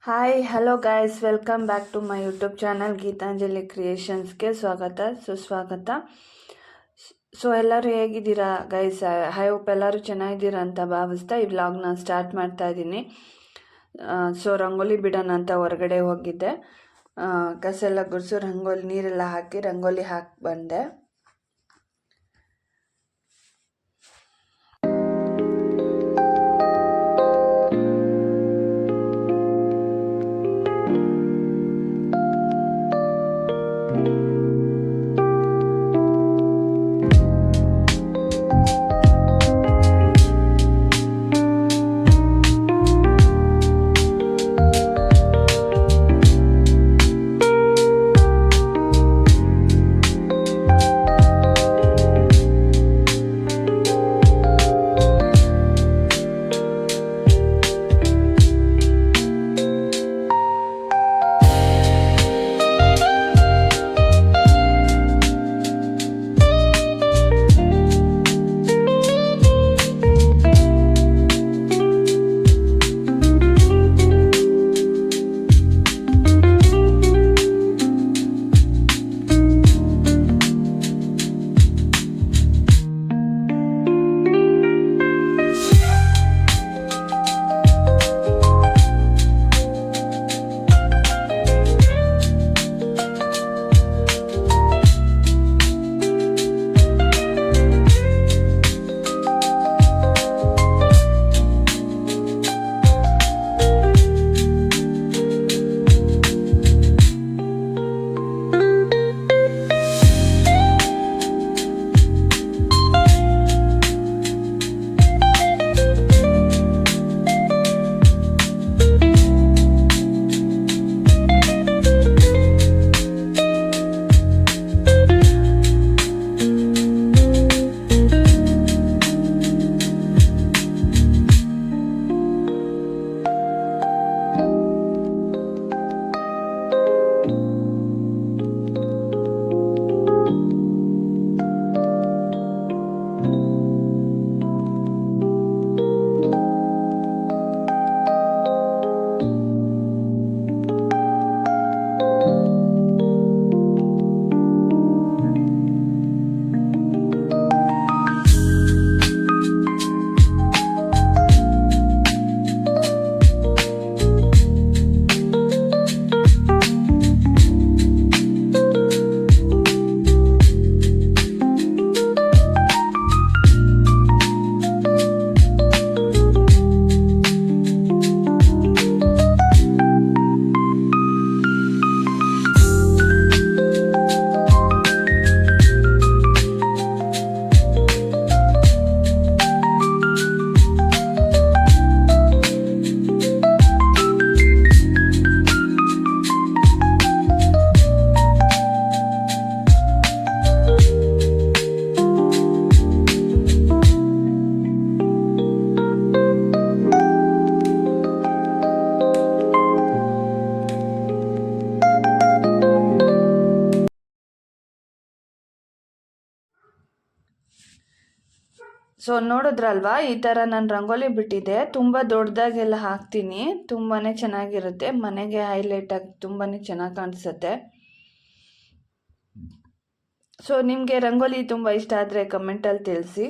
Hi hello guys, welcome back to my YouTube channel Geetanjali ಕ್ರಿಯೇಷನ್ಸ್ಗೆ ಸ್ವಾಗತ ಸುಸ್ವಾಗತ. ಸೊ ಎಲ್ಲರೂ ಹೇಗಿದ್ದೀರಾ ಗೈಸ್? ಐ ಹೋಪ್ ಎಲ್ಲರೂ ಚೆನ್ನಾಗಿದ್ದೀರಾ ಅಂತ ಭಾವಿಸ್ತಾ ಈ ವ್ಲಾಗ್ನ ಸ್ಟಾರ್ಟ್ ಮಾಡ್ತಾ ಇದ್ದೀನಿ. ಸೊ ರಂಗೋಲಿ ಬಿಡೋಣ ಅಂತ ಹೊರಗಡೆ ಹೋಗಿದ್ದೆ. ಕಸ ಎಲ್ಲ ಗುಡಿಸು, ರಂಗೋಲಿ ನೀರೆಲ್ಲ ಹಾಕಿ ರಂಗೋಲಿ ಹಾಕಿ ಬಂದೆ. ಸೊ ನೋಡಿದ್ರಲ್ವಾ, ಈ ಥರ ನಾನು ರಂಗೋಲಿ ಬಿಟ್ಟಿದ್ದೆ. ತುಂಬ ದೊಡ್ಡದಾಗೆಲ್ಲ ಹಾಕ್ತೀನಿ, ತುಂಬಾ ಚೆನ್ನಾಗಿರುತ್ತೆ, ಮನೆಗೆ ಹೈಲೈಟಾಗಿ ತುಂಬಾ ಚೆನ್ನಾಗಿ ಕಾಣಿಸುತ್ತೆ. ಸೊ ನಿಮಗೆ ರಂಗೋಲಿ ತುಂಬ ಇಷ್ಟ ಆದರೆ ಕಮೆಂಟಲ್ಲಿ ತಿಳಿಸಿ.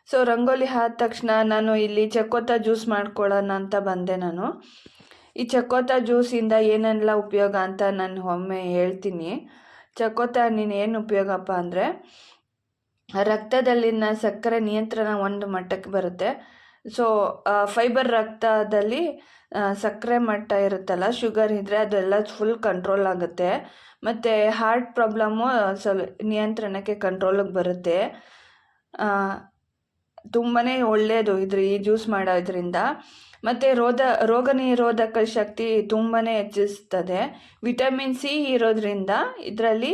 ಸೊ ರಂಗೋಲಿ ಆದ ತಕ್ಷಣ ನಾನು ಇಲ್ಲಿ ಚಕ್ಕೋತ ಜ್ಯೂಸ್ ಮಾಡ್ಕೊಳ್ಳೋಣ ಅಂತ ಬಂದೆ. ನಾನು ಈ ಚಕ್ಕೋತ ಜ್ಯೂಸಿಂದ ಏನೆಲ್ಲ ಉಪಯೋಗ ಅಂತ ನಾನು ಒಮ್ಮೆ ಹೇಳ್ತೀನಿ. ಚಕ್ಕೋತ ಹಣ್ಣಿನ ಏನು ಉಪಯೋಗಪ್ಪ ಅಂದರೆ, ರಕ್ತದಲ್ಲಿನ ಸಕ್ಕರೆ ನಿಯಂತ್ರಣ ಒಂದು ಮಟ್ಟಕ್ಕೆ ಬರುತ್ತೆ. ಸೊ ಫೈಬರ್ ರಕ್ತದಲ್ಲಿ ಸಕ್ಕರೆ ಮಟ್ಟ ಇರುತ್ತಲ್ಲ, ಶುಗರ್ ಇದ್ದರೆ ಅದೆಲ್ಲ ಫುಲ್ ಕಂಟ್ರೋಲ್ ಆಗುತ್ತೆ. ಮತ್ತು ಹಾರ್ಟ್ ಪ್ರಾಬ್ಲಮ್ಮು ನಿಯಂತ್ರಣಕ್ಕೆ ಕಂಟ್ರೋಲಿಗೆ ಬರುತ್ತೆ. ತುಂಬಾ ಒಳ್ಳೆಯದು ಈ ಜ್ಯೂಸ್ ಮಾಡೋದ್ರಿಂದ. ಮತ್ತು ರೋಗ ನಿರೋಧಕ ಶಕ್ತಿ ತುಂಬಾ ಹೆಚ್ಚಿಸ್ತದೆ. ವಿಟಮಿನ್ ಸಿ ಇರೋದ್ರಿಂದ ಇದರಲ್ಲಿ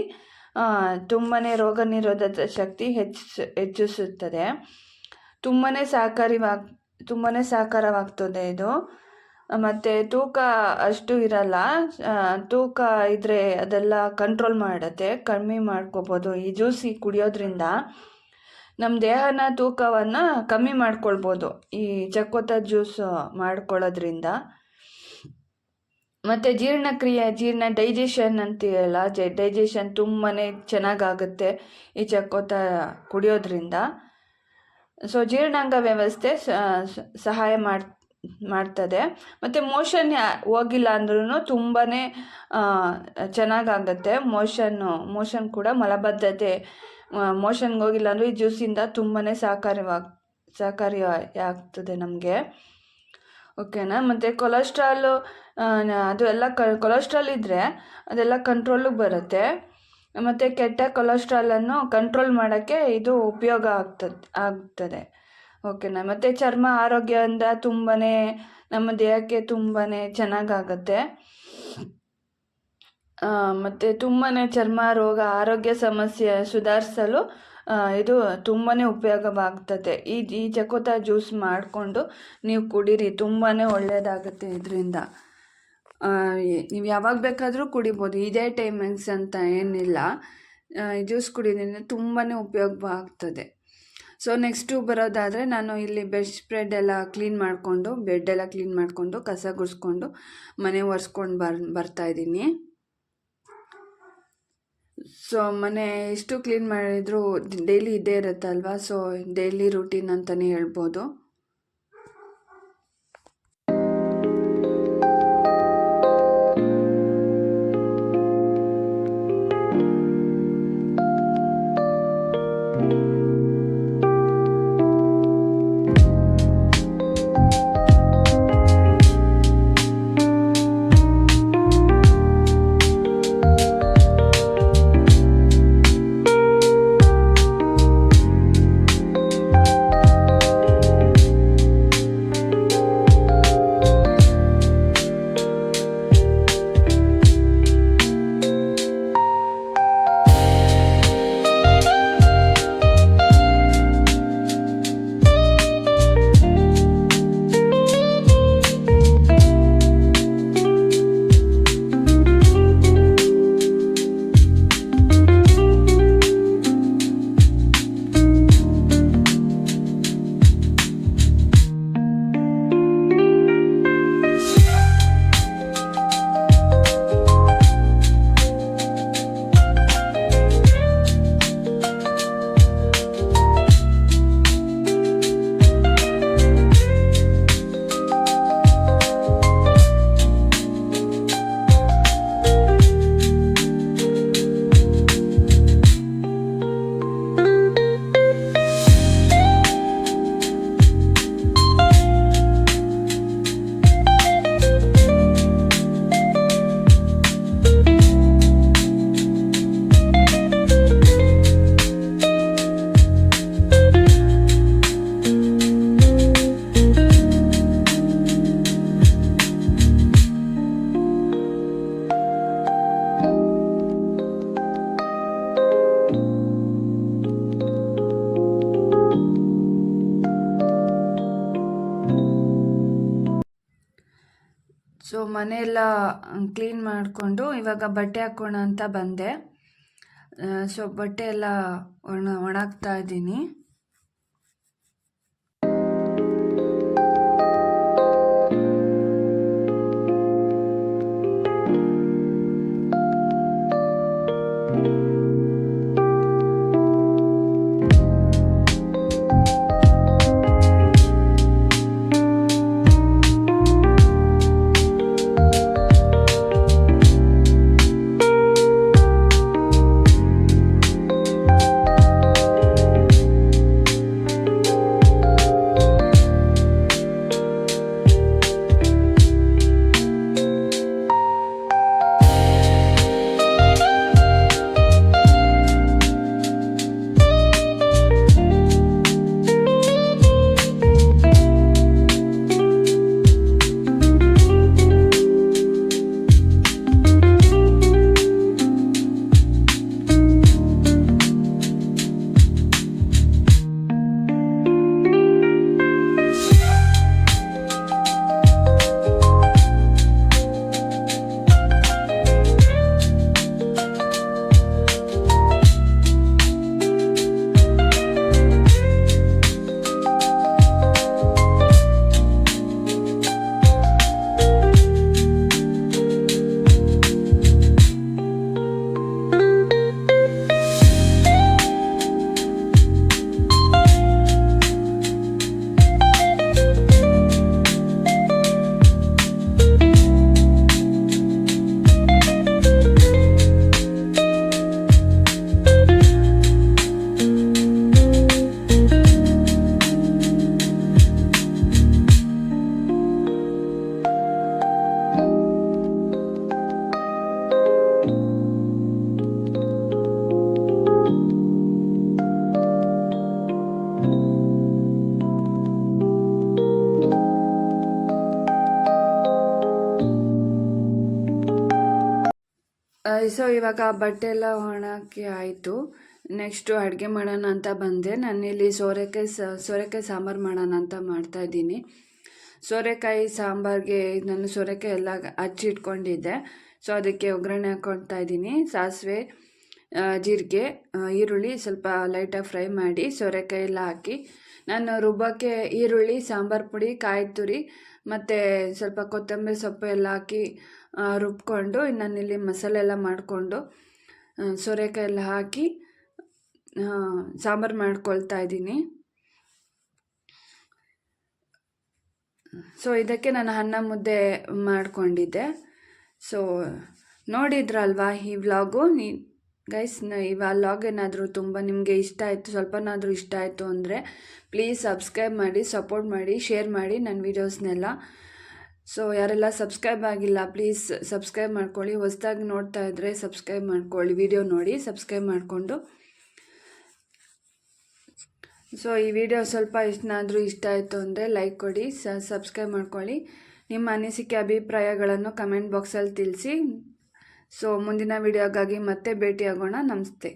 ತುಂಬಾ ರೋಗ ನಿರೋಧಕ ಶಕ್ತಿ ಹೆಚ್ಚಿಸುತ್ತದೆ. ತುಂಬಾ ಸಹಕಾರವಾಗ್ತದೆ ಇದು. ಮತ್ತು ತೂಕ ಅಷ್ಟು ಇರಲ್ಲ. ತೂಕ ಇದ್ದರೆ ಅದೆಲ್ಲ ಕಂಟ್ರೋಲ್ ಮಾಡುತ್ತೆ, ಕಮ್ಮಿ ಮಾಡ್ಕೋಬೋದು ಈ ಜ್ಯೂಸಿ ಕುಡಿಯೋದ್ರಿಂದ. ನಮ್ಮ ದೇಹನ ತೂಕವನ್ನು ಕಮ್ಮಿ ಮಾಡ್ಕೊಳ್ಬೋದು ಈ ಚಕ್ಕೋತ ಜ್ಯೂಸ್ ಮಾಡ್ಕೊಳ್ಳೋದ್ರಿಂದ. ಮತ್ತು ಡೈಜೆಷನ್ ಅಂತೀವಲ್ಲ, ಡೈಜೆಷನ್ ತುಂಬಾ ಚೆನ್ನಾಗಾಗುತ್ತೆ ಈ ಚಕ್ಕೋತ ಕುಡಿಯೋದ್ರಿಂದ. ಸೊ ಜೀರ್ಣಾಂಗ ವ್ಯವಸ್ಥೆ ಸಹಾಯ ಮಾಡ್ತದೆ. ಮತ್ತು ಮೋಷನ್ ಹೋಗಿಲ್ಲ ಅಂದ್ರೂ ತುಂಬಾ ಚೆನ್ನಾಗಾಗತ್ತೆ ಮೋಷನ್ ಕೂಡ. ಮಲಬದ್ಧತೆ ಮೋಷನ್ಗೆ ಹೋಗಿಲ್ಲ ಅಂದರೂ ಈ ಜ್ಯೂಸಿಂದ ತುಂಬಾ ಸಹಕಾರಿ ಆಗ್ತದೆ ನಮಗೆ. ಓಕೆನಾ. ಮತ್ತು ಕೊಲೆಸ್ಟ್ರಾಲು ಅದು ಎಲ್ಲ ಕೊಲೆಸ್ಟ್ರಾಲ್ ಇದ್ದರೆ ಅದೆಲ್ಲ ಕಂಟ್ರೋಲಿಗೆ ಬರುತ್ತೆ. ಮತ್ತು ಕೆಟ್ಟ ಕೊಲೆಸ್ಟ್ರಾಲನ್ನು ಕಂಟ್ರೋಲ್ ಮಾಡೋಕ್ಕೆ ಇದು ಉಪಯೋಗ ಆಗ್ತದೆ. ಓಕೆನಾ. ಮತ್ತು ಚರ್ಮ ಆರೋಗ್ಯದಿಂದ ತುಂಬಾ ನಮ್ಮ ದೇಹಕ್ಕೆ ತುಂಬಾ ಚೆನ್ನಾಗಾಗತ್ತೆ. ಮತ್ತು ತುಂಬಾ ಚರ್ಮ ರೋಗ ಆರೋಗ್ಯ ಸಮಸ್ಯೆ ಸುಧಾರಿಸಲು ಇದು ತುಂಬಾ ಉಪಯೋಗವಾಗ್ತದೆ. ಈ ಚಕ್ಕೋತ ಜ್ಯೂಸ್ ಮಾಡಿಕೊಂಡು ನೀವು ಕುಡೀರಿ, ತುಂಬಾ ಒಳ್ಳೆಯದಾಗುತ್ತೆ ಇದರಿಂದ. ನೀವು ಯಾವಾಗ ಬೇಕಾದರೂ ಕುಡಿಬೋದು, ಇದೇ ಟೈಮಿಂಗ್ಸ್ ಅಂತ ಏನಿಲ್ಲ. ಜ್ಯೂಸ್ ಕುಡಿಯೋದ್ರಿಂದ ತುಂಬಾ ಉಪಯೋಗವಾಗ್ತದೆ. ಸೊ ನೆಕ್ಸ್ಟು ಬರೋದಾದರೆ, ನಾನು ಇಲ್ಲಿ ಬೆಡ್ ಎಲ್ಲ ಕ್ಲೀನ್ ಮಾಡಿಕೊಂಡು, ಬೆಡ್ಡೆಲ್ಲ ಕ್ಲೀನ್ ಮಾಡಿಕೊಂಡು, ಕಸ ಗುಡಿಸ್ಕೊಂಡು, ಮನೆ ಒರೆಸ್ಕೊಂಡು ಬರ್ತಾಯಿದ್ದೀನಿ. ಸೊ ಮನೆ ಎಷ್ಟು ಕ್ಲೀನ್ ಮಾಡಿದರೂ ಡೈಲಿ ಇದ್ದೇ ಇರುತ್ತಲ್ವ, ಸೊ ಡೈಲಿ ರೂಟೀನ್ ಅಂತಲೇ ಹೇಳ್ಬೋದು. ಸೊ ಮನೆಯೆಲ್ಲ ಕ್ಲೀನ್ ಮಾಡಿಕೊಂಡು ಇವಾಗ ಬಟ್ಟೆ ಹಾಕೋಣ ಅಂತ ಬಂದೆ. ಸೊ ಬಟ್ಟೆ ಎಲ್ಲ ಒಣಗ್ತಾ ಇದ್ದೀನಿ. ಸೊ ಇವಾಗ ಬಟ್ಟೆ ಎಲ್ಲ ಒಣಗಿ ಆಯಿತು. ನೆಕ್ಸ್ಟು ಅಡುಗೆ ಮಾಡೋಣ ಅಂತ ಬಂದೆ. ನಾನಿಲ್ಲಿ ಸೋರೆಕಾಯಿ ಸಾಂಬಾರು ಮಾಡೋಣ ಅಂತ ಮಾಡ್ತಾಯಿದ್ದೀನಿ. ಸೋರೆಕಾಯಿ ಸಾಂಬಾರಿಗೆ ನಾನು ಸೋರೆಕಾಯಿ ಎಲ್ಲ ಹಚ್ಚಿಟ್ಕೊಂಡಿದ್ದೆ. ಸೊ ಅದಕ್ಕೆ ಒಗ್ಗರಣೆ ಹಾಕ್ಕೊಳ್ತಾ ಇದ್ದೀನಿ. ಸಾಸಿವೆ, ಜೀರಿಗೆ, ಈರುಳ್ಳಿ ಸ್ವಲ್ಪ ಲೈಟಾಗಿ ಫ್ರೈ ಮಾಡಿ ಸೋರೆಕಾಯಿ ಎಲ್ಲ ಹಾಕಿ, ನಾನು ರುಬ್ಬಕ್ಕೆ ಈರುಳ್ಳಿ, ಸಾಂಬಾರು ಪುಡಿ, ಕಾಯಿ ತುರಿ ಮತ್ತು ಸ್ವಲ್ಪ ಕೊತ್ತಂಬರಿ ಸೊಪ್ಪು ಎಲ್ಲ ಹಾಕಿ ರುಬ್ಕೊಂಡು, ನಾನಿಲ್ಲಿ ಮಸಾಲೆ ಎಲ್ಲ ಮಾಡಿಕೊಂಡು ಸೋರೆಕಾಯಿ ಎಲ್ಲ ಹಾಕಿ ಸಾಂಬಾರು ಮಾಡ್ಕೊಳ್ತಾ ಇದ್ದೀನಿ. ಸೊ ಇದಕ್ಕೆ ನಾನು ಅನ್ನ ಮುದ್ದೆ ಮಾಡಿಕೊಂಡಿದ್ದೆ. ಸೊ ನೋಡಿದ್ರಲ್ವಾ ಈ ವ್ಲಾಗು. ಗೈಸ್, ಈ ವ್ಲಾಗ್ ಏನಾದರೂ ತುಂಬ ನಿಮಗೆ ಇಷ್ಟ ಆಯಿತು, ಸ್ವಲ್ಪನಾದರೂ ಇಷ್ಟ ಆಯಿತು ಅಂದರೆ ಪ್ಲೀಸ್ ಸಬ್ಸ್ಕ್ರೈಬ್ ಮಾಡಿ, ಸಪೋರ್ಟ್ ಮಾಡಿ, ಶೇರ್ ಮಾಡಿ ನನ್ನ ವೀಡಿಯೋಸ್ನೆಲ್ಲ. ಸೊ ಯಾರೆಲ್ಲ ಸಬ್ಸ್ಕ್ರೈಬ್ ಆಗಿಲ್ಲ ಪ್ಲೀಸ್ ಸಬ್ಸ್ಕ್ರೈಬ್ ಮಾಡ್ಕೊಳ್ಳಿ. ಹೊಸದಾಗಿ ನೋಡ್ತಾ ಇದ್ದರೆ ಸಬ್ಸ್ಕ್ರೈಬ್ ಮಾಡ್ಕೊಳ್ಳಿ, ವಿಡಿಯೋ ನೋಡಿ ಸಬ್ಸ್ಕ್ರೈಬ್ ಮಾಡಿಕೊಂಡು. ಸೊ ಈ ವಿಡಿಯೋ ಸ್ವಲ್ಪ ಏನಾದರೂ ಇಷ್ಟ ಆಯಿತು ಅಂದರೆ ಲೈಕ್ ಕೊಡಿ, ಸಬ್ಸ್ಕ್ರೈಬ್ ಮಾಡ್ಕೊಳ್ಳಿ. ನಿಮ್ಮ ಅನಿಸಿಕೆ ಅಭಿಪ್ರಾಯಗಳನ್ನು ಕಮೆಂಟ್ ಬಾಕ್ಸಲ್ಲಿ ತಿಳಿಸಿ. ಸೊ ಮುಂದಿನ ವಿಡಿಯೋಗಾಗಿ ಮತ್ತೆ ಭೇಟಿಯಾಗೋಣ. ನಮಸ್ತೆ.